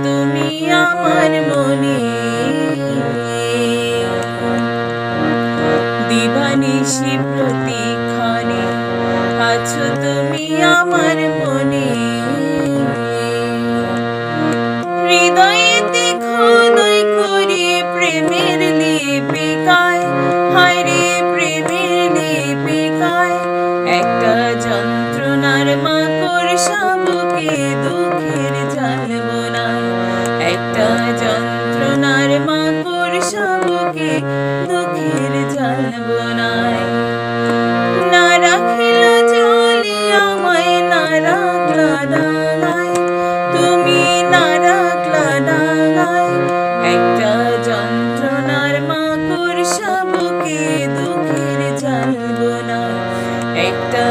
তুমি আমার মনে, দিবানিশি প্রতিক্ষণে আছো তুমি আমার মনে। হৃদয়েতে খোদাই করে প্রেমের লিপিকায়, হায় রে প্রেমের লিপিকায় একটা যন্ত্রণার মাকড়সা বুকে দুঃখের জাল বোনায়, একটা যন্ত্রণার মাকড়সা বুকে দুঃখের জাল বোনায়। না রাখিল জলে আমায়, না রাখলা ডাঙায়, তুমি না রাখলা ডাঙায় একটা যন্ত্রণার মাকড়সা বুকে দুঃখের জাল বোনায়, একটা